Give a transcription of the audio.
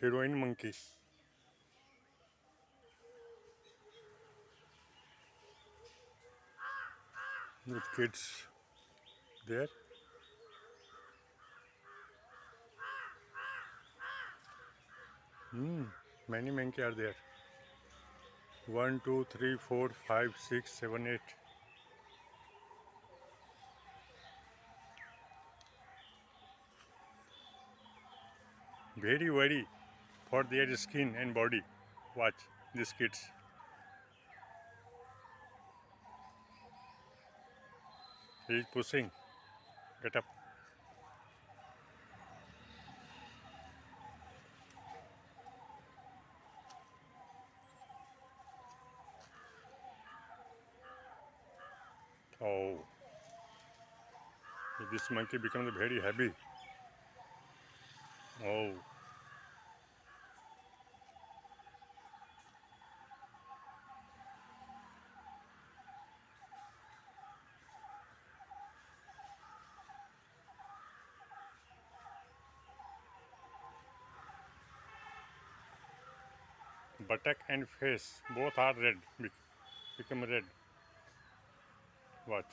heroine monkey with kids there. Many monkey are there. 1, 2, 3, 4, 5, 6, 7, 8. Very for their skin and body. Watch these kids. He is pushing. Get up. Oh, this monkey becomes very heavy. Oh, buttock and face both are red. Become red. Watch.